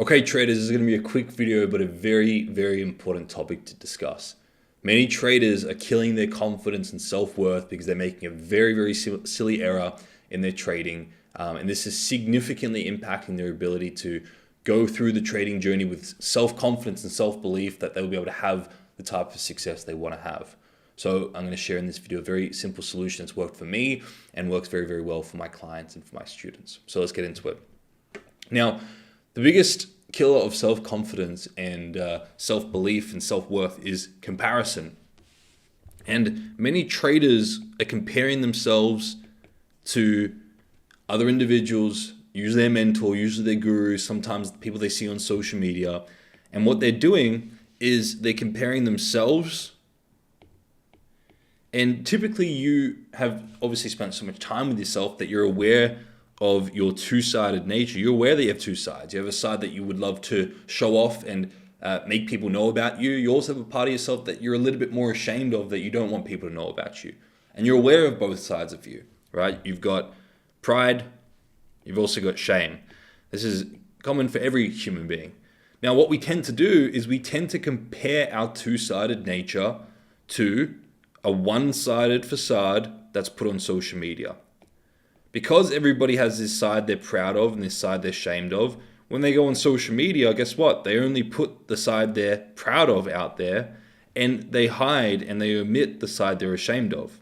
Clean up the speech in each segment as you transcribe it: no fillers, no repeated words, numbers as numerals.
Okay, traders, this is going to be a quick video, but a very, very important topic to discuss. Many traders are killing their confidence and self-worth because they're making a very, very silly error in their trading. And this is significantly impacting their ability to go through the trading journey with self-confidence and self-belief that they'll be able to have the type of success they want to have. So I'm going to share in this video a very simple solution that's worked for me and works very, very well for my clients and for my students. So let's get into it. Now, the biggest killer of self-confidence and self-belief and self-worth is comparison. And many traders are comparing themselves to other individuals, usually their mentor, usually their guru, sometimes people they see on social media. And what they're doing is they're comparing themselves. And typically you have obviously spent so much time with yourself that you're aware of your two-sided nature. You're aware that you have two sides. You have a side that you would love to show off and make people know about you. You also have a part of yourself that you're a little bit more ashamed of, that you don't want people to know about you. And you're aware of both sides of you, right? You've got pride, you've also got shame. This is common for every human being. Now, what we tend to do is we tend to compare our two-sided nature to a one-sided facade that's put on social media. Because everybody has this side they're proud of and this side they're ashamed of, when they go on social media, guess what? They only put the side they're proud of out there, and they hide and they omit the side they're ashamed of.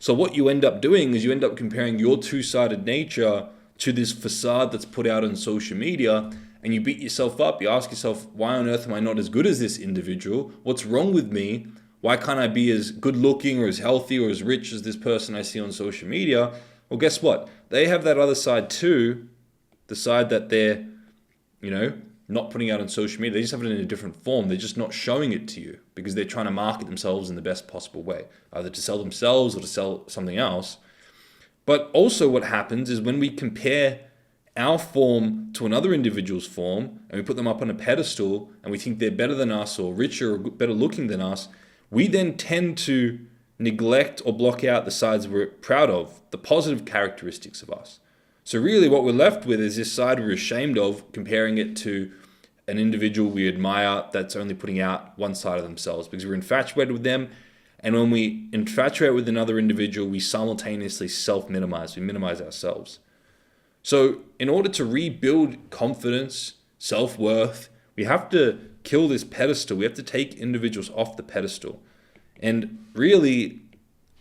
So what you end up doing is you end up comparing your two-sided nature to this facade that's put out on social media, and you beat yourself up. You ask yourself, why on earth am I not as good as this individual? What's wrong with me? Why can't I be as good looking or as healthy or as rich as this person I see on social media? Well, guess what? They have that other side too, the side that they're, not putting out on social media. They just have it in a different form. They're just not showing it to you because they're trying to market themselves in the best possible way, either to sell themselves or to sell something else. But also what happens is when we compare our form to another individual's form and we put them up on a pedestal and we think they're better than us or richer or better looking than us, we then tend to neglect or block out the sides we're proud of, the positive characteristics of us. So really what we're left with is this side we're ashamed of, comparing it to an individual we admire that's only putting out one side of themselves because we're infatuated with them. And when we infatuate with another individual, we simultaneously self-minimize, we minimize ourselves. So in order to rebuild confidence, self-worth, we have to kill this pedestal. We have to take individuals off the pedestal. And really,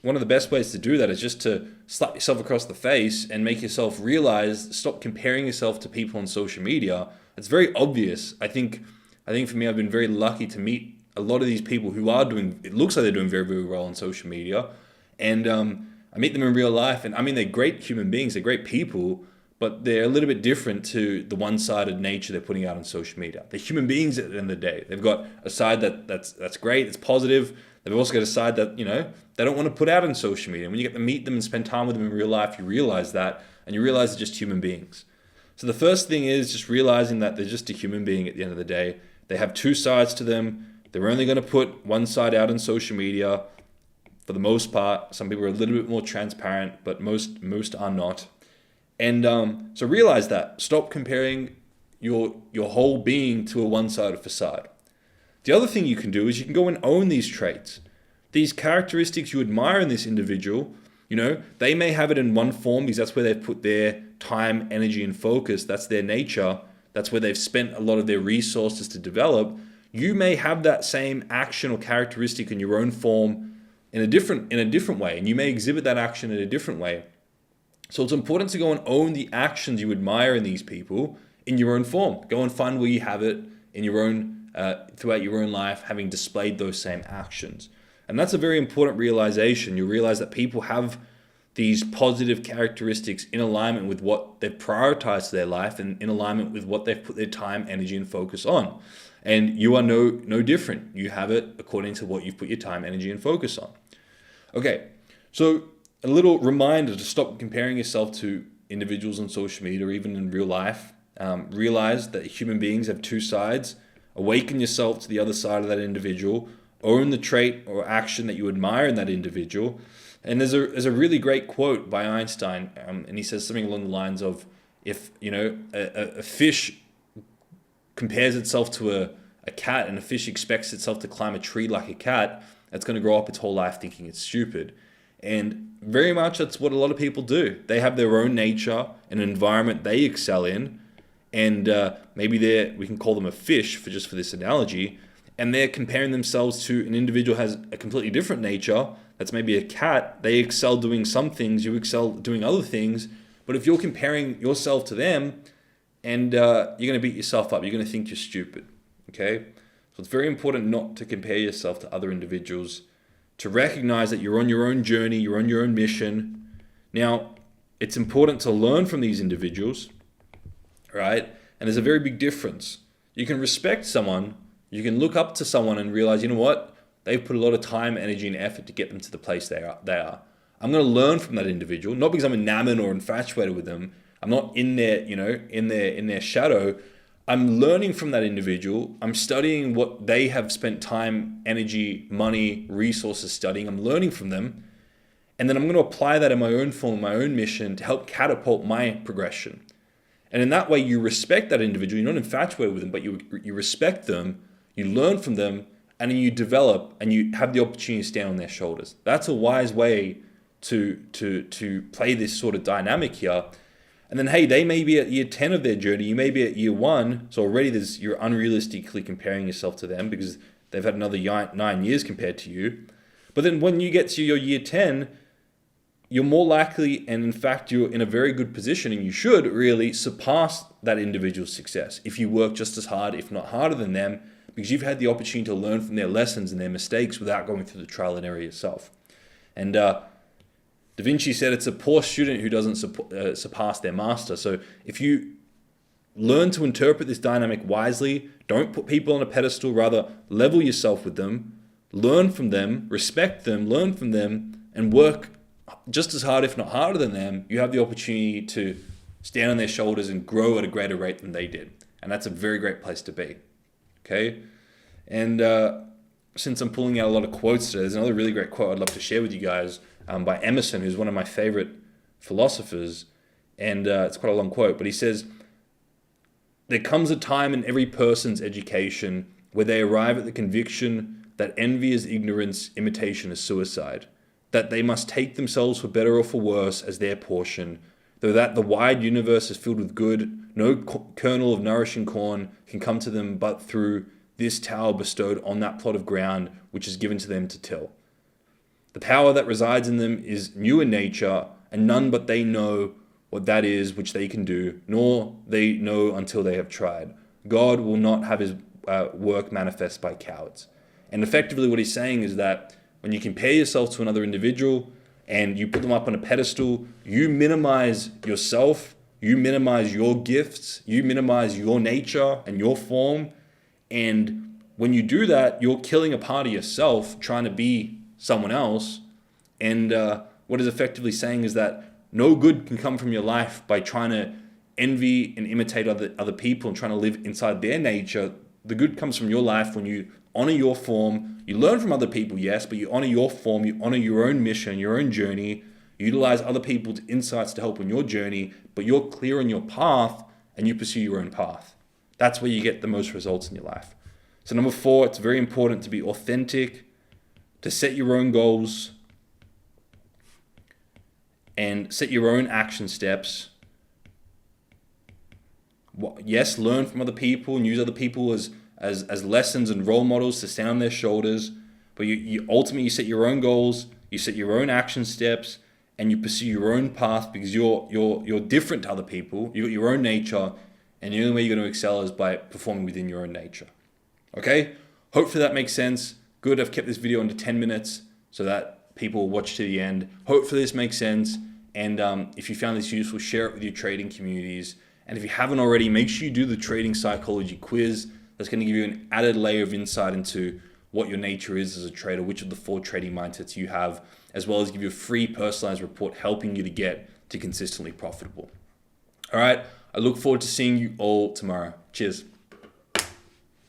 one of the best ways to do that is just to slap yourself across the face and make yourself realize, stop comparing yourself to people on social media. It's very obvious. I think for me, I've been very lucky to meet a lot of these people who are doing, it looks like they're doing very, very well on social media. And I meet them in real life. And I mean, they're great human beings, they're great people, but they're a little bit different to the one-sided nature they're putting out on social media. They're human beings at the end of the day. They've got a side that's great, it's positive. They've also got a side that, they don't want to put out on social media. And when you get to meet them and spend time with them in real life, you realize that, and you realize they're just human beings. So the first thing is just realizing that they're just a human being at the end of the day. They have two sides to them. They're only going to put one side out on social media for the most part. Some people are a little bit more transparent, but most are not. And so realize that. Stop comparing your whole being to a one-sided facade. The other thing you can do is you can go and own these traits. These characteristics you admire in this individual, they may have it in one form because that's where they've put their time, energy, and focus. That's their nature. That's where they've spent a lot of their resources to develop. You may have that same action or characteristic in your own form in a different way, and you may exhibit that action in a different way. So it's important to go and own the actions you admire in these people in your own form. Go and find where you have it in your own throughout your own life, having displayed those same actions. And that's a very important realization. You realize that people have these positive characteristics in alignment with what they've prioritized to their life and in alignment with what they've put their time, energy, and focus on. And you are no different. You have it according to what you've put your time, energy, and focus on. Okay, so a little reminder to stop comparing yourself to individuals on social media or even in real life. Realize that human beings have two sides. Awaken yourself to the other side of that individual. Own the trait or action that you admire in that individual. And there's a really great quote by Einstein, and he says something along the lines of, if a fish compares itself to a cat, and a fish expects itself to climb a tree like a cat, that's going to grow up its whole life thinking it's stupid. And very much that's what a lot of people do. They have their own nature, an environment they excel in, and maybe we can call them a fish for this analogy, and they're comparing themselves to an individual who has a completely different nature. That's maybe a cat. They excel doing some things, you excel doing other things. But if you're comparing yourself to them, and you're going to beat yourself up, you're going to think you're stupid. Okay? So it's very important not to compare yourself to other individuals, to recognize that you're on your own journey, you're on your own mission. Now, it's important to learn from these individuals, right? And there's a very big difference. You can respect someone, you can look up to someone and realize, you know what? They've put a lot of time, energy, and effort to get them to the place they are. I'm going to learn from that individual, not because I'm enamored or infatuated with them. I'm not in their, in their shadow. I'm learning from that individual. I'm studying what they have spent time, energy, money, resources studying. I'm learning from them. And then I'm going to apply that in my own form, my own mission to help catapult my progression. And in that way, you respect that individual. You're not infatuated with them, but you respect them, you learn from them, and then you develop and you have the opportunity to stand on their shoulders. That's a wise way to play this sort of dynamic here. And then, hey, they may be at year 10 of their journey. You may be at year 1. So already you're unrealistically comparing yourself to them because they've had another 9 years compared to you. But then when you get to your year 10, you're more likely, and in fact, you're in a very good position, and you should really surpass that individual's success if you work just as hard, if not harder than them, because you've had the opportunity to learn from their lessons and their mistakes without going through the trial and error yourself. And Da Vinci said it's a poor student who doesn't surpass their master. So if you learn to interpret this dynamic wisely, don't put people on a pedestal, rather level yourself with them, learn from them, respect them, learn from them, and work just as hard, if not harder than them, you have the opportunity to stand on their shoulders and grow at a greater rate than they did. And that's a very great place to be. Okay? And since I'm pulling out a lot of quotes today, there's another really great quote I'd love to share with you guys by Emerson, who's one of my favorite philosophers. And it's quite a long quote, but he says, "There comes a time in every person's education where they arrive at the conviction that envy is ignorance, imitation is suicide, that they must take themselves for better or for worse as their portion, though that the wide universe is filled with good, no kernel of nourishing corn can come to them but through this tower bestowed on that plot of ground which is given to them to till. The power that resides in them is new in nature, and none but they know what that is which they can do, nor they know until they have tried. God will not have his work manifest by cowards." And effectively what he's saying is that when you compare yourself to another individual and you put them up on a pedestal, you minimize yourself, you minimize your gifts, you minimize your nature and your form. And when you do that, you're killing a part of yourself trying to be someone else. And what is effectively saying is that no good can come from your life by trying to envy and imitate other people and trying to live inside their nature. The good comes from your life when you honor your form. You learn from other people, yes, but you honor your form, you honor your own mission, your own journey. You utilize other people's insights to help on your journey, but you're clear on your path and you pursue your own path. That's where you get the most results in your life. So number 4, it's very important to be authentic, to set your own goals and set your own action steps. Yes, learn from other people and use other people as lessons and role models to stand on their shoulders, but you ultimately set your own goals, you set your own action steps, and you pursue your own path because you're different to other people. You got your own nature, and the only way you're going to excel is by performing within your own nature. Okay? Hopefully that makes sense. Good, I've kept this video under 10 minutes so that people will watch to the end. Hopefully this makes sense, and if you found this useful, share it with your trading communities. And if you haven't already, make sure you do the trading psychology quiz. That's going to give you an added layer of insight into what your nature is as a trader, which of the 4 trading mindsets you have, as well as give you a free personalized report helping you to get to consistently profitable. All right, I look forward to seeing you all tomorrow. Cheers.